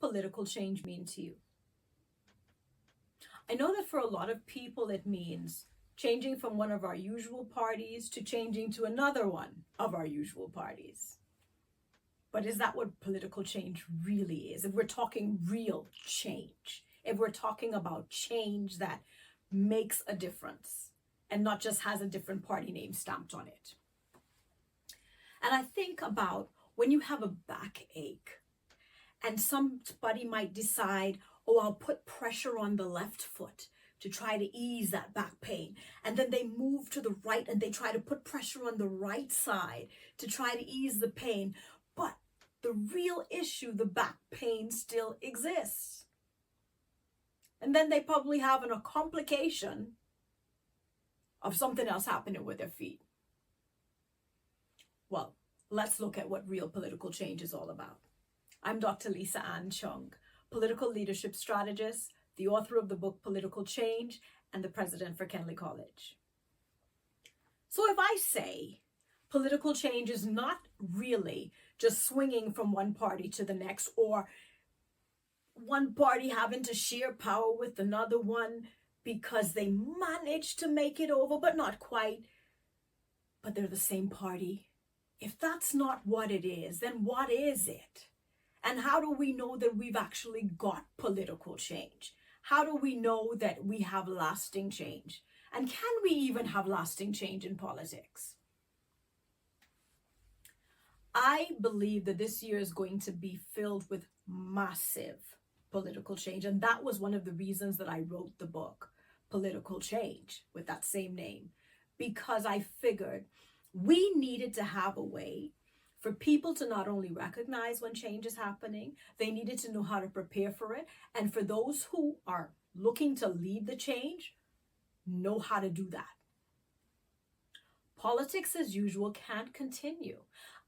political change mean to you? I know that for a lot of people, it means changing from one of our usual parties to changing to another one of our usual parties. But is that what political change really is? If we're talking real change, if we're talking about change that makes a difference and not just has a different party name stamped on it. And I think about when you have a backache and somebody might decide, oh, I'll put pressure on the left foot to try to ease that back pain. And then they move to the right and they try to put pressure on the right side to try to ease the pain. But the real issue, the back pain, still exists. And then they probably have a complication of something else happening with their feet. Well, let's look at what real political change is all about. I'm Dr. Lisa Ann Chung, political leadership strategist, the author of the book Political Change, and the president for Kenley College. So if I say political change is not really just swinging from one party to the next, or one party having to share power with another one because they managed to make it over, but not quite, but they're the same party. If that's not what it is, then what is it? And how do we know that we've actually got political change? How do we know that we have lasting change? And can we even have lasting change in politics? I believe that this year is going to be filled with massive political change. And that was one of the reasons that I wrote the book, Political Change, with that same name, because I figured we needed to have a way for people to not only recognize when change is happening, they needed to know how to prepare for it. And for those who are looking to lead the change, know how to do that. Politics as usual can't continue.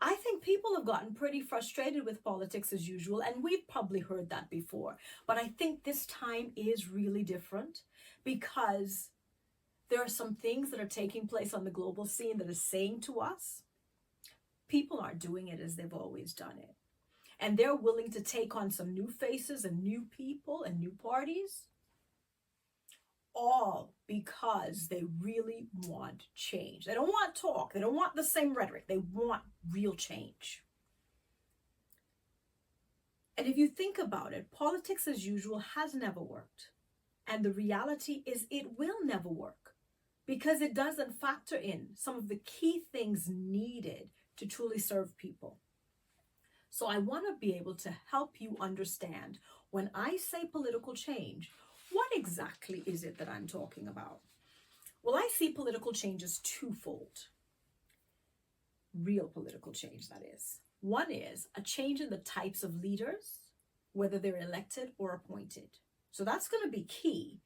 I think people have gotten pretty frustrated with politics as usual, and we've probably heard that before. But I think this time is really different because there are some things that are taking place on the global scene that are saying to us, people aren't doing it as they've always done it. And they're willing to take on some new faces and new people and new parties, all because they really want change. They don't want talk. They don't want the same rhetoric. They want real change. And if you think about it, politics as usual has never worked. And the reality is it will never work because it doesn't factor in some of the key things needed to truly serve people. So I want to be able to help you understand when I say political change, what exactly is it that I'm talking about? Well, I see political change as twofold. Real political change, that is. One is a change in the types of leaders, whether they're elected or appointed. So that's going to be key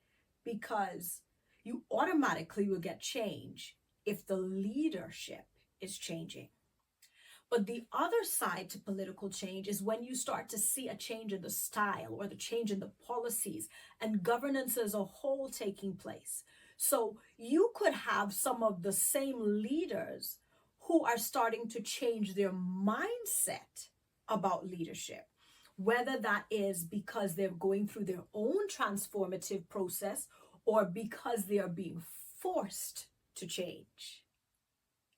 because you automatically will get change if the leadership is changing. But the other side to political change is when you start to see a change in the style or the change in the policies and governance as a whole taking place. So you could have some of the same leaders who are starting to change their mindset about leadership, whether that is because they're going through their own transformative process or because they are being forced to change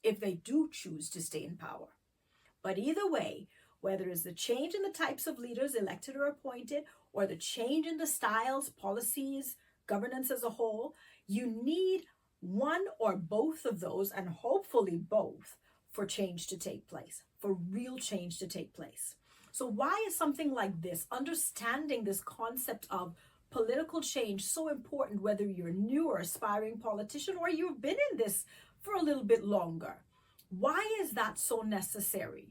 if they do choose to stay in power. But either way, whether it's the change in the types of leaders elected or appointed, or the change in the styles, policies, governance as a whole, you need one or both of those, and hopefully both, for change to take place, for real change to take place. So why is something like this, understanding this concept of political change, so important, whether you're a new or aspiring politician or you've been in this for a little bit longer? Why is that so necessary?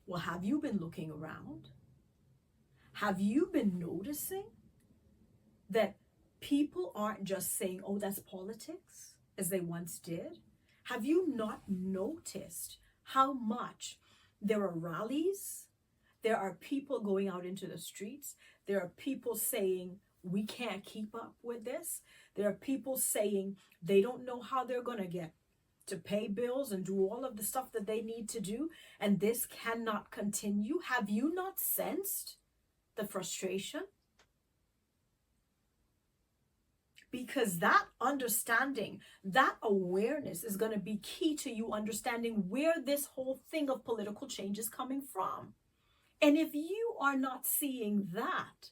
Well, have you been looking around? Have you been noticing that people aren't just saying, oh, that's politics, as they once did? Have you not noticed how much there are rallies? There are people going out into the streets. There are people saying, we can't keep up with this. There are people saying they don't know how they're going to get to pay bills and do all of the stuff that they need to do, and this cannot continue? Have you not sensed the frustration? Because that understanding, that awareness is going to be key to you understanding where this whole thing of political change is coming from. And if you are not seeing that,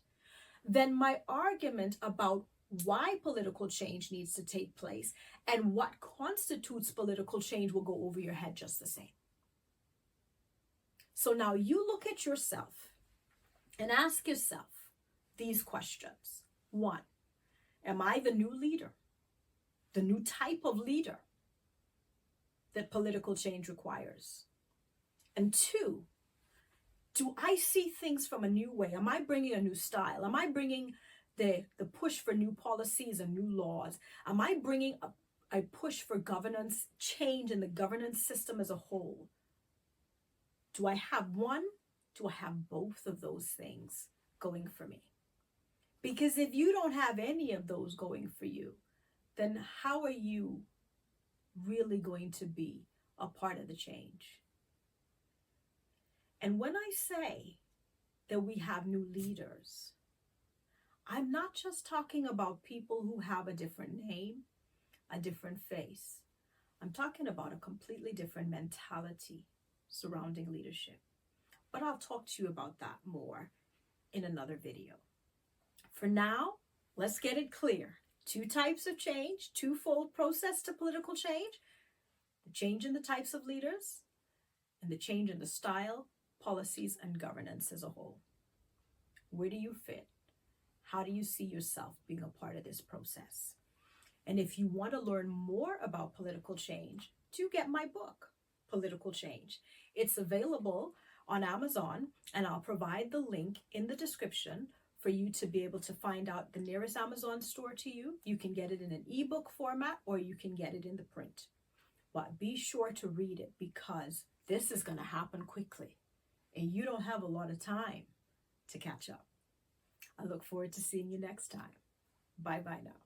then my argument about why political change needs to take place and what constitutes political change will go over your head just the same. So now you look at yourself and ask yourself these questions. 1, am I the new leader, the new type of leader that political change requires? And 2, do I see things from a new way? Am I bringing a new style? Am I bringing the push for new policies and new laws? Am I bringing a push for governance change in the governance system as a whole? Do I have one? Do I have both of those things going for me? Because if you don't have any of those going for you, then how are you really going to be a part of the change? And when I say that we have new leaders, I'm not just talking about people who have a different name, a different face. I'm talking about a completely different mentality surrounding leadership. But I'll talk to you about that more in another video. For now, let's get it clear. 2 types of change, twofold process to political change: the change in the types of leaders and the change in the style, policies, and governance as a whole. Where do you fit? How do you see yourself being a part of this process? And if you want to learn more about political change, do get my book, Political Change. It's available on Amazon, and I'll provide the link in the description for you to be able to find out the nearest Amazon store to you. You can get it in an ebook format or you can get it in the print. But be sure to read it, because this is going to happen quickly and you don't have a lot of time to catch up. I look forward to seeing you next time. Bye-bye now.